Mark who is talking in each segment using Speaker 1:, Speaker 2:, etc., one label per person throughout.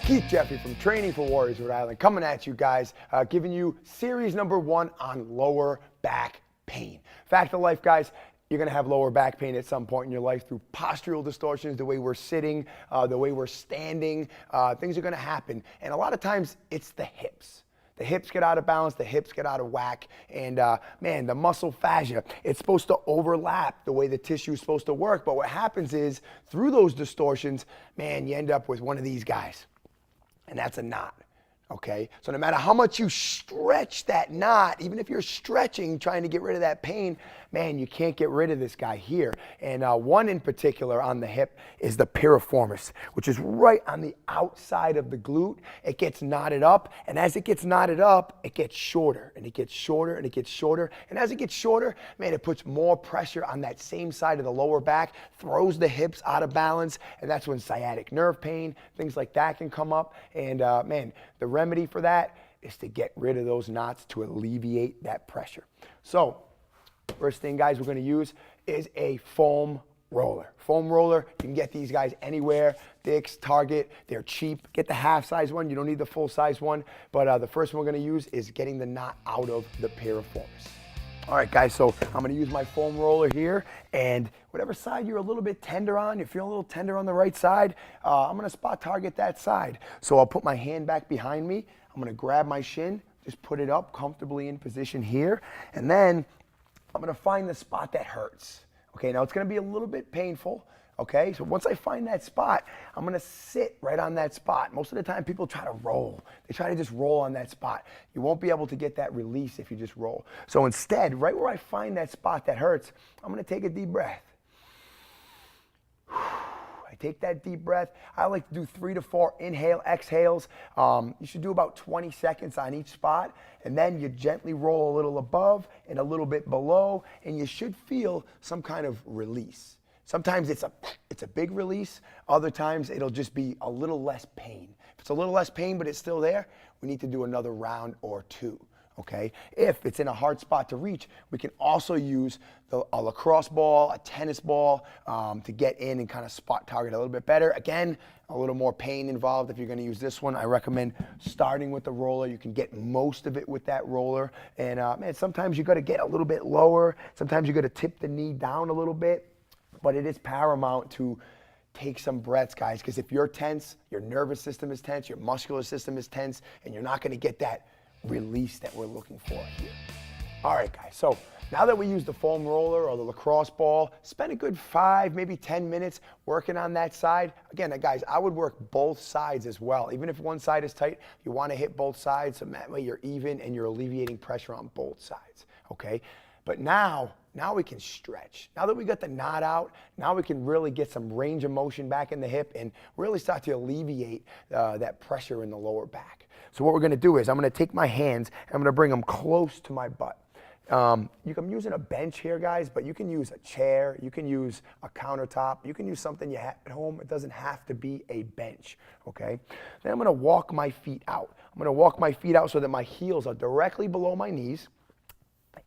Speaker 1: Keith Jeffrey from Training for Warriors, Rhode Island, coming at you guys, giving you series number 1 on lower back pain. Fact of life, guys, you're going to have lower back pain at some point in your life through postural distortions, the way we're sitting, the way we're standing. Things are going to happen. And a lot of times, it's the hips. The hips get out of balance, the hips get out of whack, and man, the muscle fascia, it's supposed to overlap the way the tissue is supposed to work, but what happens is, through those distortions, man, you end up with one of these guys, and that's a knot. Okay, so no matter how much you stretch that knot, even if you're stretching, trying to get rid of that pain, man, you can't get rid of this guy here. And one in particular on the hip is the piriformis, which is right on the outside of the glute. It gets knotted up, and as it gets knotted up, it gets shorter, and it gets shorter, and it gets shorter. And as it gets shorter, man, it puts more pressure on that same side of the lower back, throws the hips out of balance, and that's when sciatic nerve pain, things like that can come up. And man, the remedy for that is to get rid of those knots to alleviate that pressure. So, first thing, guys, we're going to use is a foam roller. Foam roller, you can get these guys anywhere. Dick's, Target, they're cheap. Get the half-size one. You don't need the full-size one. But the first one we're going to use is getting the knot out of the piriformis. All right, guys, so I'm going to use my foam roller here, and whatever side you're a little bit tender on, you feel a little tender on the right side, I'm going to spot target that side. So I'll put my hand back behind me. I'm going to grab my shin, just put it up comfortably in position here, and then I'm going to find the spot that hurts. Okay, now it's going to be a little bit painful. Okay, so once I find that spot, I'm going to sit right on that spot. Most of the time, people try to roll. They try to just roll on that spot. You won't be able to get that release if you just roll. So instead, right where I find that spot that hurts, I'm going to take a deep breath. I take that deep breath. I like to do 3 to 4 inhale, exhales. You should do about 20 seconds on each spot, and then you gently roll a little above and a little bit below, and you should feel some kind of release. Sometimes it's a big release. Other times it'll just be a little less pain. If it's a little less pain but it's still there, we need to do another round or 2. Okay? If it's in a hard spot to reach, we can also use a lacrosse ball, a tennis ball to get in and kind of spot target a little bit better. Again, a little more pain involved if you're going to use this one. I recommend starting with the roller. You can get most of it with that roller. And man, sometimes you got to get a little bit lower. Sometimes you got to tip the knee down a little bit. But it is paramount to take some breaths, guys, because if you're tense, your nervous system is tense, your muscular system is tense, and you're not going to get that release that we're looking for here. All right, guys, so now that we use the foam roller or the lacrosse ball, spend a good 5, maybe 10 minutes working on that side. Again, guys, I would work both sides as well. Even if one side is tight, you want to hit both sides, so that way you're even and you're alleviating pressure on both sides, okay? But now we can stretch. Now that we got the knot out, now we can really get some range of motion back in the hip and really start to alleviate that pressure in the lower back. So what we're going to do is I'm going to take my hands and I'm going to bring them close to my butt. I'm using a bench here, guys, but you can use a chair, you can use a countertop, you can use something you have at home. It doesn't have to be a bench, okay? Then I'm going to walk my feet out. I'm going to walk my feet out so that my heels are directly below my knees.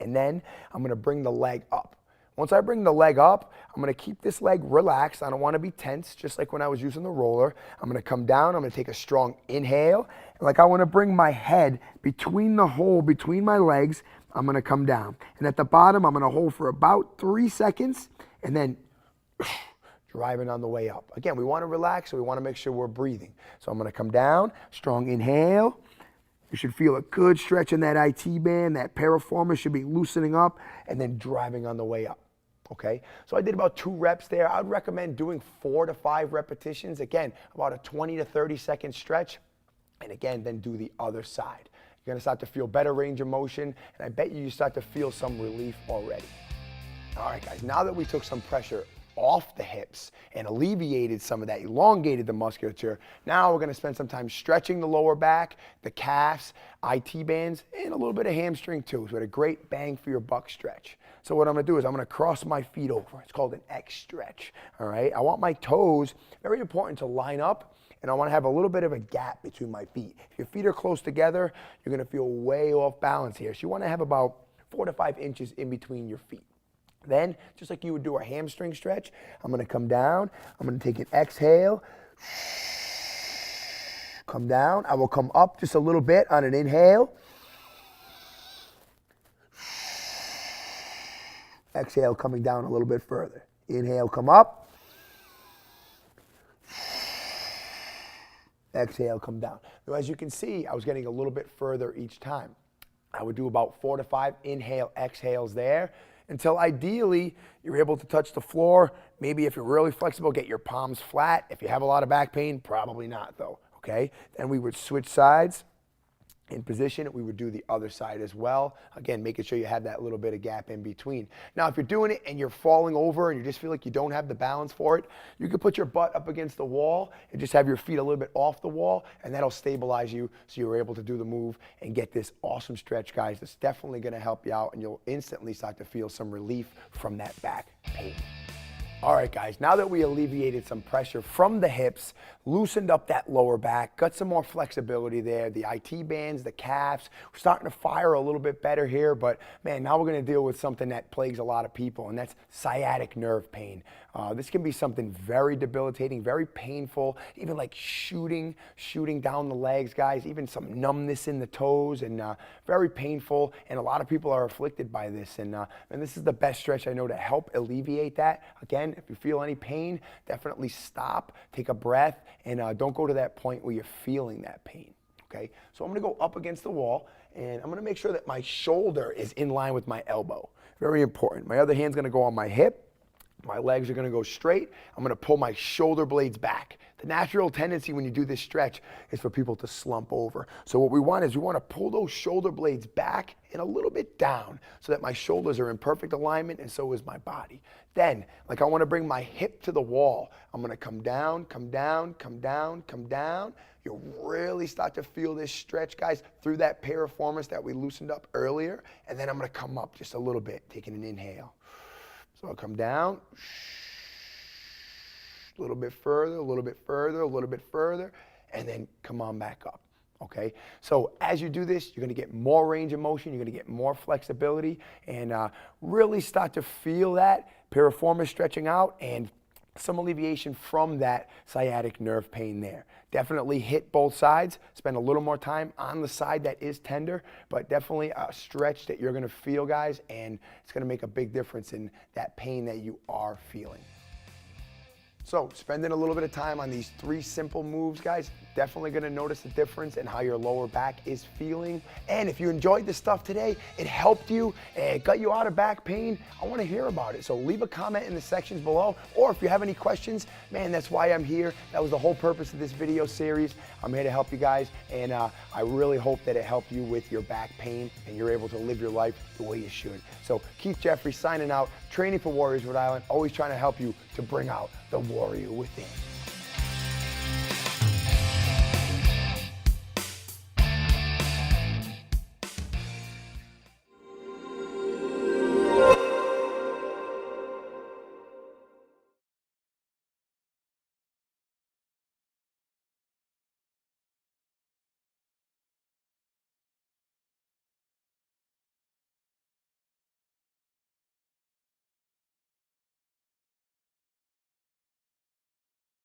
Speaker 1: And then I'm going to bring the leg up. Once I bring the leg up, I'm going to keep this leg relaxed. I don't want to be tense, just like when I was using the roller. I'm going to come down. I'm going to take a strong inhale. And like I want to bring my head between the hole, between my legs. I'm going to come down. And at the bottom, I'm going to hold for about 3 seconds and then driving on the way up. Again, we want to relax, so we want to make sure we're breathing. So I'm going to come down, strong inhale. You should feel a good stretch in that IT band. That piriformis should be loosening up and then driving on the way up, okay? So I did about 2 reps there. I would recommend doing 4 to 5 repetitions. Again, about a 20 to 30 second stretch. And again, then do the other side. You're going to start to feel better range of motion, and I bet you start to feel some relief already. All right, guys, now that we took some pressure off the hips and alleviated some of that, elongated the musculature, now we're going to spend some time stretching the lower back, the calves, IT bands, and a little bit of hamstring too. So it's a great bang for your buck stretch. So what I'm going to do is I'm going to cross my feet over. It's called an X stretch. All right. I want my toes, very important, to line up, and I want to have a little bit of a gap between my feet. If your feet are close together, you're going to feel way off balance here. So you want to have about 4 to 5 inches in between your feet. Then, just like you would do a hamstring stretch, I'm going to come down. I'm going to take an exhale. come down. I will come up just a little bit on an inhale. Exhale, coming down a little bit further. Inhale, come up. Exhale, come down. Now, as you can see, I was getting a little bit further each time. I would do about 4 to 5 inhale, exhales there until ideally you're able to touch the floor. Maybe if you're really flexible, get your palms flat. If you have a lot of back pain, probably not though, okay? Then we would switch sides. In position, we would do the other side as well. Again, making sure you have that little bit of gap in between. Now, if you're doing it and you're falling over and you just feel like you don't have the balance for it, you can put your butt up against the wall and just have your feet a little bit off the wall, and that'll stabilize you so you're able to do the move and get this awesome stretch, guys. That's definitely gonna help you out, and you'll instantly start to feel some relief from that back pain. All right, guys, now that we alleviated some pressure from the hips, loosened up that lower back, got some more flexibility there, the IT bands, the calves, we're starting to fire a little bit better here, but man, now we're gonna deal with something that plagues a lot of people, and that's sciatic nerve pain. This can be something very debilitating, very painful, even like shooting down the legs, guys, even some numbness in the toes, and very painful, and a lot of people are afflicted by this, and this is the best stretch I know to help alleviate that. Again, if you feel any pain, definitely stop, take a breath, and don't go to that point where you're feeling that pain, okay? So I'm gonna go up against the wall, and I'm gonna make sure that my shoulder is in line with my elbow. Very important. My other hand's gonna go on my hip. My legs are gonna go straight. I'm gonna pull my shoulder blades back. The natural tendency when you do this stretch is for people to slump over. So what we want is we wanna pull those shoulder blades back and a little bit down so that my shoulders are in perfect alignment, and so is my body. Then, like I wanna bring my hip to the wall. I'm gonna come down, come down, come down, come down. You'll really start to feel this stretch, guys, through that piriformis that we loosened up earlier. And then I'm gonna come up just a little bit, taking an inhale. So I'll come down, a little bit further, a little bit further, a little bit further, and then come on back up, okay? So as you do this, you're gonna get more range of motion, you're gonna get more flexibility, and really start to feel that piriformis stretching out and some alleviation from that sciatic nerve pain there. Definitely hit both sides, spend a little more time on the side that is tender, but definitely a stretch that you're gonna feel, guys, and it's gonna make a big difference in that pain that you are feeling. So spending a little bit of time on these 3 simple moves, guys, definitely gonna notice the difference in how your lower back is feeling. And if you enjoyed this stuff today, it helped you, it got you out of back pain, I wanna hear about it. So leave a comment in the sections below, or if you have any questions, man, that's why I'm here. That was the whole purpose of this video series. I'm here to help you guys, and I really hope that it helped you with your back pain and you're able to live your life the way you should. So Keith Jeffrey signing out, training for Warriors Rhode Island, always trying to help you to bring out the warrior within.